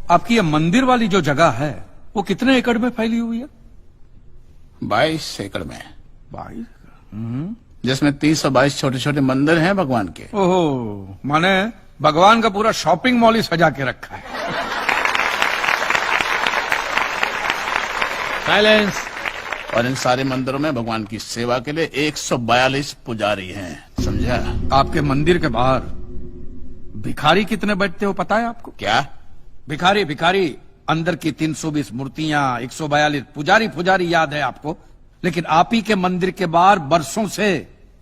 आपकी ये मंदिर वाली जो जगह है वो कितने एकड़ में फैली हुई है? 22 एकड़ में। 22? जिसमें 322 छोटे छोटे मंदिर हैं भगवान के। ओहो, माने भगवान का पूरा शॉपिंग मॉल ही सजा के रखा है। साइलेंस। और इन सारे मंदिरों में भगवान की सेवा के लिए 142 पुजारी हैं, समझा? आपके मंदिर के बाहर भिखारी कितने बैठते हो पता है आपको? क्या? भिखारी अंदर की 320 मूर्तियां, 142 पुजारी याद है आपको, लेकिन आप ही के मंदिर के बाहर बरसों से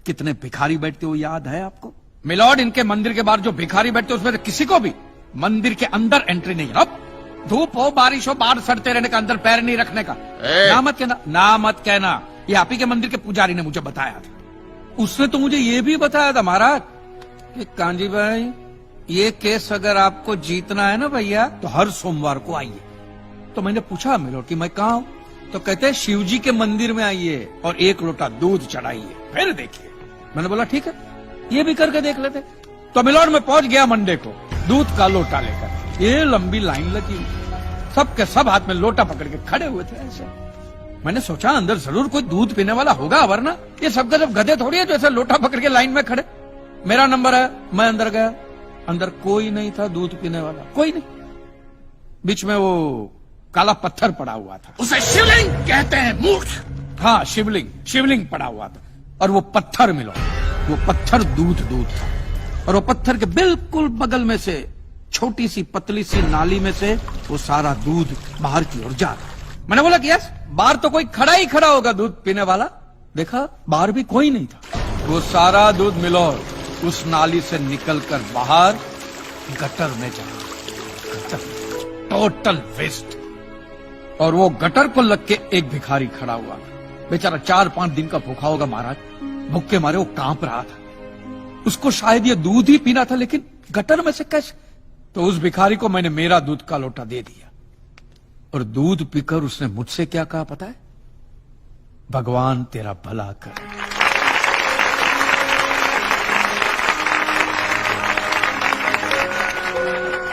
कितने भिखारी बैठते हो याद है आपको? मिलॉर्ड, इनके मंदिर के बाहर जो भिखारी बैठते हो उसमें किसी को भी मंदिर के अंदर एंट्री नहीं है। अब धूप हो बारिश हो बाहर सड़ते रहने का, अंदर पैर नहीं रखने का। ना मत कहना, ये आप ही के मंदिर के पुजारी ने मुझे बताया था। उसने तो मुझे ये भी बताया था महाराज कि कांजी भाई, ये केस अगर आपको जीतना है ना भैया तो हर सोमवार को आइए। तो मैंने पूछा मिलॉर्ड कि मैं कहाँ हूं? तो कहते हैं शिव जी के मंदिर में आइए और 1 लोटा दूध चढ़ाइए, फिर देखिए। मैंने बोला ठीक है, ये भी करके देख लेते। तो मिलॉर्ड में पहुंच गया मंडे को दूध का लोटा लेकर। ये लंबी लाइन लगी, सबके सब हाथ में लोटा पकड़ के खड़े हुए थे ऐसे। मैंने सोचा अंदर जरूर कोई दूध पीने वाला होगा, वरना ये सबके सब गधे थोड़ी है जो ऐसे लोटा पकड़ के लाइन में खड़े। मेरा नंबर है, मैं अंदर गया, अंदर कोई नहीं था दूध पीने वाला, कोई नहीं। बीच में वो काला पत्थर पड़ा हुआ था, उसे शिवलिंग कहते हैं मूर्ख। हाँ, शिवलिंग पड़ा हुआ था। और वो पत्थर मिलो, वो पत्थर दूध था। और वो पत्थर के बिल्कुल बगल में से छोटी सी पतली सी नाली में से वो सारा दूध बाहर की ओर जा रहा। मैंने बोला कि यस, बाहर तो कोई खड़ा ही खड़ा होगा दूध पीने वाला। देखा बाहर भी कोई नहीं था। वो सारा दूध मिलो उस नाली से निकलकर बाहर गटर में जा रहा, टोटल वेस्ट। और वो गटर को लग के एक भिखारी खड़ा हुआ था, बेचारा 4-5 दिन का भूखा होगा महाराज, भूख के मारे वो कांप रहा था। उसको शायद ये दूध ही पीना था, लेकिन गटर में से कैसे? तो उस भिखारी को मैंने मेरा दूध का लोटा दे दिया और दूध पीकर उसने मुझसे क्या कहा पता है? भगवान तेरा भला करे।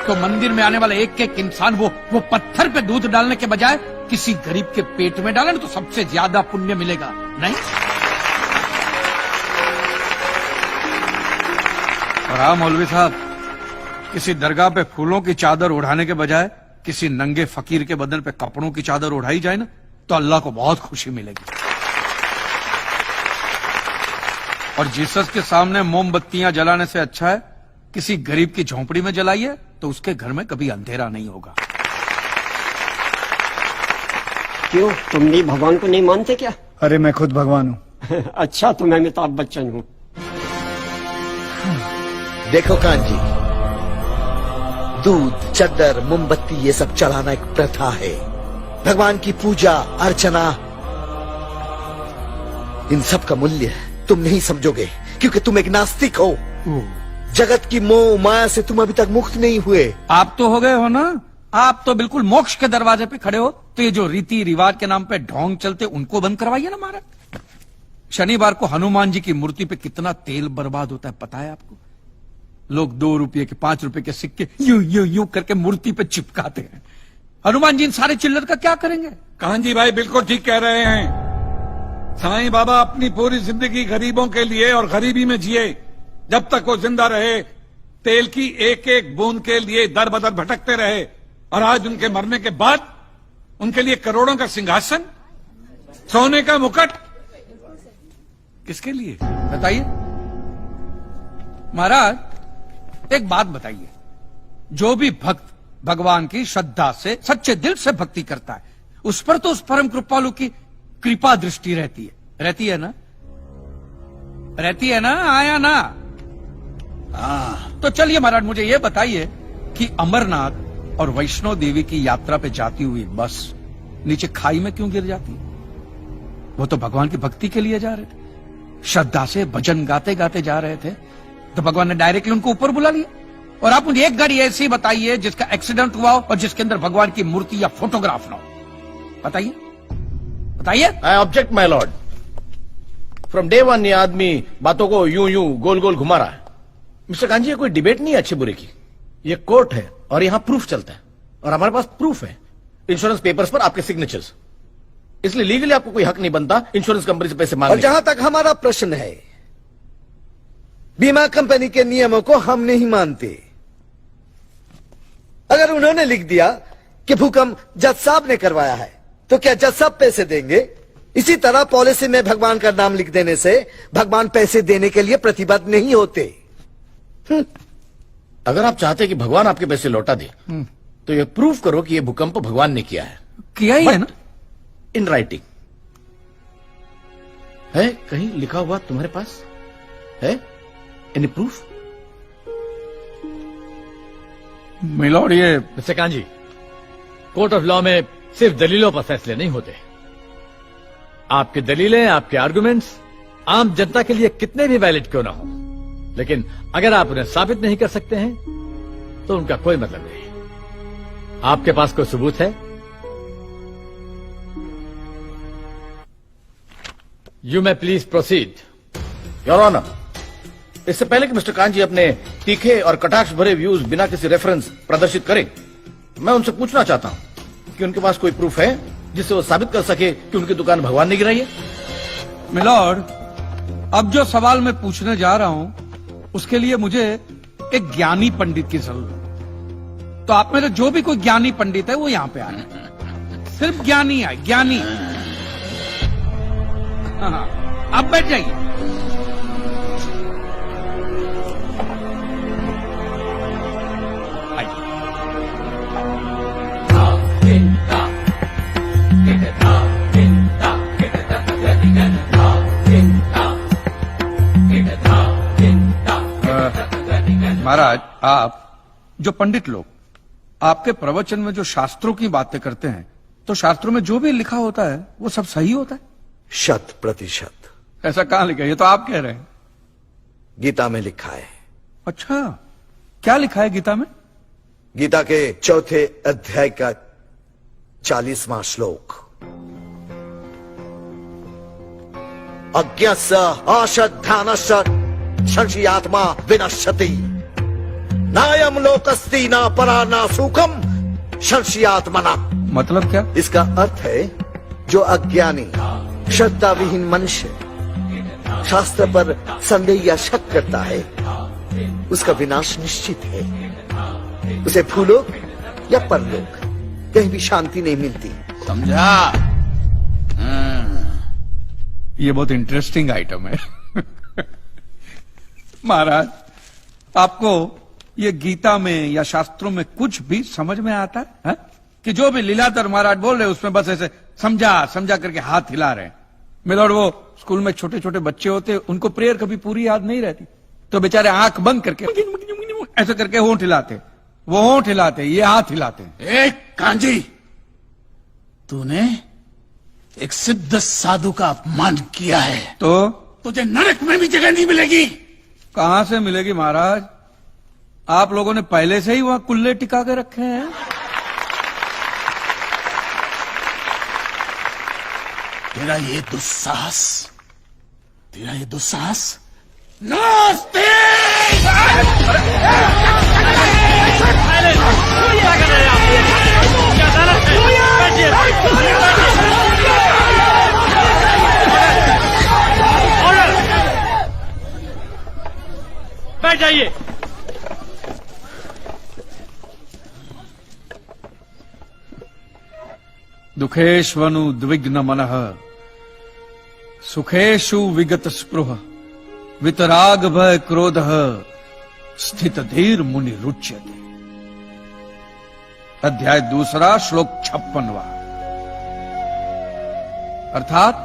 तो मंदिर में आने वाला एक इंसान वो पत्थर पे दूध डालने के बजाय किसी गरीब के पेट में डाले ना तो सबसे ज्यादा पुण्य मिलेगा, नहीं? और हाँ मौलवी साहब, किसी दरगाह पे फूलों की चादर उड़ाने के बजाय किसी नंगे फकीर के बदन पे कपड़ों की चादर उड़ाई जाए ना तो अल्लाह को बहुत खुशी मिलेगी। और जीसस के सामने मोमबत्तियां जलाने से अच्छा है किसी गरीब की झोंपड़ी में जलाइए, तो उसके घर में कभी अंधेरा नहीं होगा। क्यों, तुम भी भगवान को नहीं मानते क्या? अरे मैं खुद भगवान हूँ। अच्छा, तो मैं अमिताभ बच्चन हूँ। देखो कांजी, दूध, चद्दर, मोमबत्ती ये सब चढ़ाना एक प्रथा है। भगवान की पूजा अर्चना, इन सब का मूल्य तुम नहीं समझोगे क्योंकि तुम एक नास्तिक हो। जगत की मोह माया से तुम अभी तक मुक्त नहीं हुए। आप तो हो गए हो ना, आप तो बिल्कुल मोक्ष के दरवाजे पे खड़े हो। तो ये जो रीति रिवाज के नाम पे ढोंग चलते उनको बंद करवाइए ना महाराज। शनिवार को हनुमान जी की मूर्ति पे कितना तेल बर्बाद होता है पता है आपको? लोग 2 रुपये के 5 रुपए के सिक्के यूं करके मूर्ति पे चिपकाते हैं। हनुमान जी इन सारे चिल्लर का क्या करेंगे? कांजी भाई बिल्कुल ठीक कह रहे हैं। साईं बाबा अपनी पूरी जिंदगी गरीबों के लिए और गरीबी में जिए। जब तक वो जिंदा रहे तेल की एक एक बूंद के लिए दर बदर भटकते रहे, और आज उनके मरने के बाद उनके लिए करोड़ों का सिंहासन, सोने का मुकुट, किसके लिए बताइए महाराज। एक बात बताइए, जो भी भक्त भगवान की श्रद्धा से सच्चे दिल से भक्ति करता है उस पर तो उस परम कृपालु की कृपा दृष्टि रहती है ना? रहती है ना? आया ना? तो चलिए महाराज मुझे ये बताइए कि अमरनाथ और वैष्णो देवी की यात्रा पे जाती हुई बस नीचे खाई में क्यों गिर जाती? वो तो भगवान की भक्ति के लिए जा रहे थे, श्रद्धा से भजन गाते गाते जा रहे थे, तो भगवान ने डायरेक्टली उनको ऊपर बुला लिया। और आप मुझे एक गाड़ी ऐसी बताइए जिसका एक्सीडेंट हुआ हो और जिसके अंदर भगवान की मूर्ति या फोटोग्राफ ना हो। बताइए। I object my Lord. From day one ये आदमी बातों को यूं गोल गोल घुमा रहा है। मिस्टर कांजी, ये कोई डिबेट नहीं है अच्छे बुरे की, ये कोर्ट है और यहां प्रूफ चलता है। और हमारे पास प्रूफ है, इंश्योरेंस पेपर्स पर आपके सिग्नेचर्स। इसलिए लीगली आपको कोई हक नहीं बनता इंश्योरेंस कंपनी से पैसे और मांगने जहां तक हमारा प्रश्न है, बीमा कंपनी के नियमों को हम नहीं मानते। अगर उन्होंने लिख दिया कि भूकंप जज साहब ने करवाया है, तो क्या जज साहब पैसे देंगे? इसी तरह पॉलिसी में भगवान का नाम लिख देने से भगवान पैसे देने के लिए प्रतिबद्ध नहीं होते। अगर आप चाहते कि भगवान आपके पैसे लौटा दे, तो ये प्रूफ करो कि ये भूकंप भगवान ने किया है, किया ही है ना। इन राइटिंग है, कहीं लिखा हुआ तुम्हारे पास है? Any proof? मिलॉर्ड, ये mister kanji, court of law में सिर्फ दलीलों पर फैसले नहीं होते। आपकी दलीलें, आपके आर्गुमेंट्स आम जनता के लिए कितने भी वैलिड क्यों ना हो, लेकिन अगर आप उन्हें साबित नहीं कर सकते हैं तो उनका कोई मतलब नहीं। आपके पास कोई सबूत है? You may please proceed. Your honour, इससे पहले कि मिस्टर कांजी अपने तीखे और कटाक्ष भरे व्यूज बिना किसी रेफरेंस प्रदर्शित करें, मैं उनसे पूछना चाहता हूं कि उनके पास कोई प्रूफ है जिससे वो साबित कर सके कि उनकी दुकान भगवान ने गिराई है? मिलॉर्ड, अब जो सवाल मैं पूछने जा रहा हूं उसके लिए मुझे एक ज्ञानी पंडित की जरूरत है। तो आप में से जो भी कोई ज्ञानी पंडित है वो यहां पे आए। सिर्फ ज्ञानी है, ज्ञानी। हाँ, आप बैठ जाइए। महाराज, आप जो पंडित लोग आपके प्रवचन में जो शास्त्रों की बातें करते हैं, तो शास्त्रों में जो भी लिखा होता है वो सब सही होता है? 100%। ऐसा कहां लिखा है? ये तो आप कह रहे हैं। गीता में लिखा है। अच्छा, क्या लिखा है गीता में? गीता के 4थे अध्याय का 40वां श्लोक। अज्ञस्य अश्रद्धानस्य संशयात्मा विनश्यति, नायम लोकस्ति ना परा ना सुखम संशयात्मना। मतलब क्या? इसका अर्थ है, जो अज्ञानी श्रद्धा विहीन मनुष्य शास्त्र पर संदेह या शक करता है, उसका विनाश निश्चित है। उसे भूलोक या परलोक कहीं भी शांति नहीं मिलती। समझा? ये बहुत इंटरेस्टिंग आइटम है। महाराज, आपको ये गीता में या शास्त्रों में कुछ भी समझ में आता है? कि जो भी लीलाधर महाराज बोल रहे हैं उसमें बस ऐसे समझा समझा करके हाथ हिला रहे हैं। मिलॉर्ड, वो स्कूल में छोटे छोटे बच्चे होते, उनको प्रेयर कभी पूरी याद नहीं रहती, तो बेचारे आंख बंद करके ऐसे करके होंठ हिलाते, वो होंठ हिलाते, ये हाथ हिलाते। एक कांजी, तूने एक सिद्ध साधु का अपमान किया है, तो तुझे नरक में भी जगह नहीं मिलेगी। कहां से मिलेगी महाराज? आप लोगों ने पहले से ही वहां कुल्ले टिका के रखे हैं। तेरा ये दुस्साहस नास्तिक! बैठ जाइए। दुखेष्वनु द्विग्न मनः सुखेषु विगत स्पृह वितराग भय क्रोध स्थित धीर मुनि रुच्यते। अध्याय 2 श्लोक 56वां। अर्थात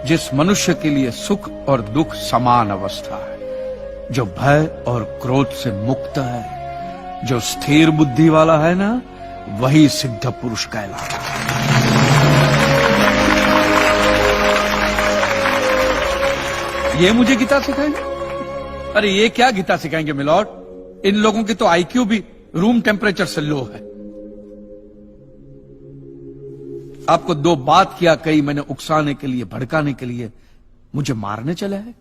जिस मनुष्य के लिए सुख और दुख समान अवस्था है, जो भय और क्रोध से मुक्त है, जो स्थिर बुद्धि वाला है ना, वही सिद्ध पुरुष कहलाता है। ये मुझे गीता सिखाएंगे? अरे ये क्या गीता सिखाएंगे मिलॉर्ड? इन लोगों की तो आईक्यू भी रूम टेम्परेचर से लो है। आपको 2 बात किया कही मैंने उकसाने के लिए, भड़काने के लिए, मुझे मारने चले हैं।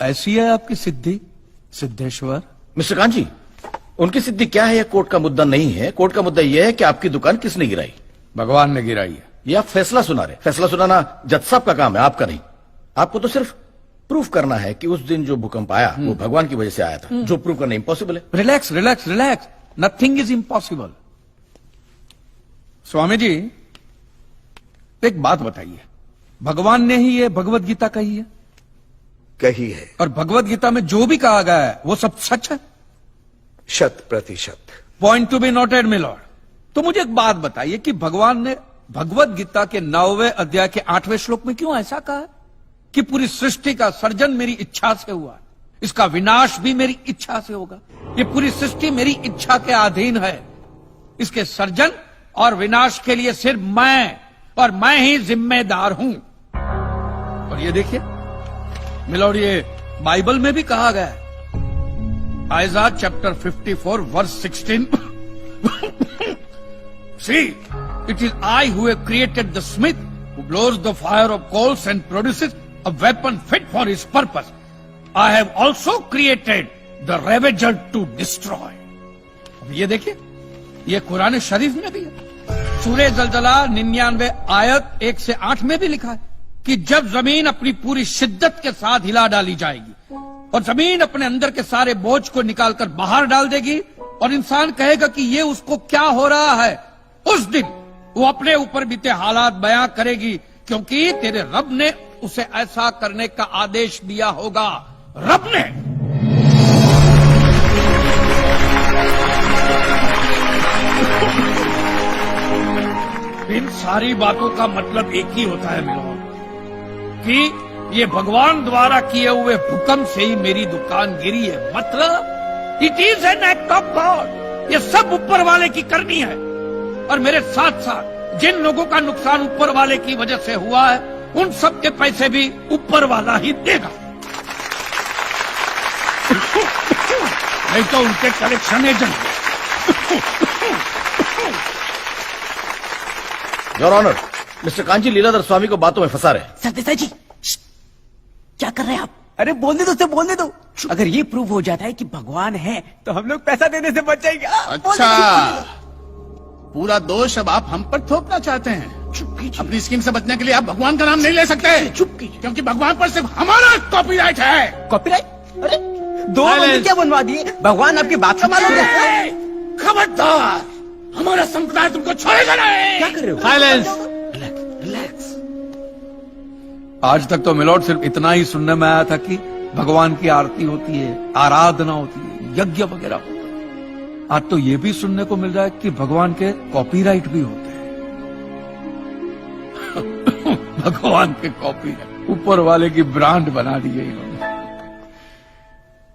ऐसी है आपकी सिद्धि सिद्धेश्वर? मिस्टर कांजी, उनकी सिद्धि क्या है, यह कोर्ट का मुद्दा नहीं है। कोर्ट का मुद्दा यह है कि आपकी दुकान किसने गिराई। भगवान ने गिराई है। ये आप फैसला सुना रहे। फैसला सुनाना जज साहब का काम है, आपका नहीं। आपको तो सिर्फ प्रूफ करना है कि उस दिन जो भूकंप आया वो भगवान की वजह से आया था, जो प्रूव करना इम्पॉसिबल है। Relax relax relax, nothing is impossible. Swami ji एक बात बताइए, भगवान ने ही ये भगवत गीता कही है? कही है, और भगवत गीता में जो भी कहा गया है वो सब सच है? 100%। Point to be noted milord. तो मुझे एक बात बताइए कि भगवान ने भगवत गीता के 9वें अध्याय के 8वें श्लोक में क्यों ऐसा कहा कि पूरी सृष्टि का सर्जन मेरी इच्छा से हुआ, इसका विनाश भी मेरी इच्छा से होगा, ये पूरी सृष्टि मेरी इच्छा के अधीन है, इसके सर्जन और विनाश के लिए सिर्फ मैं और मैं ही जिम्मेदार हूं। और ये देखिए मिलॉर्ड, ये बाइबल में भी कहा गया है, Aiza chapter 54 verse 16 See, it is I who have created the smith who blows the fire of coals and produces a weapon fit for his purpose. I have also created the ravager to destroy. अब ये देखिए, ये कुरान शरीफ में भी है। सूरह जलजला 99 आयत 1 से 8 में भी लिखा है कि जब जमीन अपनी पूरी शिद्दत के साथ हिला डाली जाएगी और जमीन अपने अंदर के सारे बोझ को निकालकर बाहर डाल देगी और इंसान कहेगा कि ये उसको क्या हो रहा है, उस दिन वो अपने ऊपर बीते हालात बयां करेगी, क्योंकि तेरे रब ने उसे ऐसा करने का आदेश दिया होगा। रब ने। इन सारी बातों का मतलब एक ही होता है मिलोन, कि ये भगवान द्वारा किए हुए भूकंप से ही मेरी दुकान गिरी है। मतलब it is an act of God. ये सब ऊपर वाले की करनी है, और मेरे साथ साथ जिन लोगों का नुकसान ऊपर वाले की वजह से हुआ है उन सब के पैसे भी ऊपर वाला ही देगा, नहीं तो उनके collection agent. Your honour, mister Kanchi Leeladhar Swami को बातों में फंसा रहे हैं। सरदेसाई जी, क्या कर रहे हैं आप? अरे बोलने दो, उसे बोलने दो। अगर ये प्रूव हो जाता है कि भगवान है तो हम लोग पैसा देने से बच जाएंगे। अच्छा, पूरा दोष अब आप हम पर थोपना चाहते हैं। अपनी स्कीम से बचने के लिए आप भगवान का नाम नहीं ले सकते। चुप कीजिए, क्योंकि भगवान पर सिर्फ हमारा कॉपीराइट है। कॉपीराइट? अरे 2 मंदिर क्या बनवा दिए? भगवान आपकी बात समझ रहे हैं। खबरदार, हमारा संप्रदाय तुमको छोड़ेगा नहीं। क्या कर रहे हो? साइलेंस। रिलैक्स। आज तक तो मिलॉर्ड सिर्फ इतना ही सुनने में आया था कि भगवान की आरती होती है, आराधना होती है, यज्ञ वगैरह होता है। आज तो ये भी सुनने को मिल रहा है कि भगवान के कॉपीराइट भी होते हैं। भगवान के कॉपीराइट ऊपर वाले की ब्रांड बना दी है इन्होंने।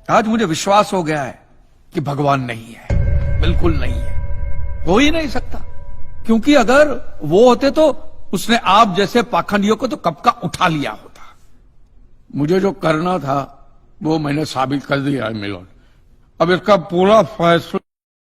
आज मुझे विश्वास हो गया है कि भगवान नहीं है, बिल्कुल नहीं है, हो ही नहीं सकता, क्योंकि अगर वो होते तो उसने आप जैसे पाखंडियों को तो कब का उठा लिया होता। मुझे जो करना था वो मैंने साबित कर दिया है मिलोन। अब इसका पूरा फैसला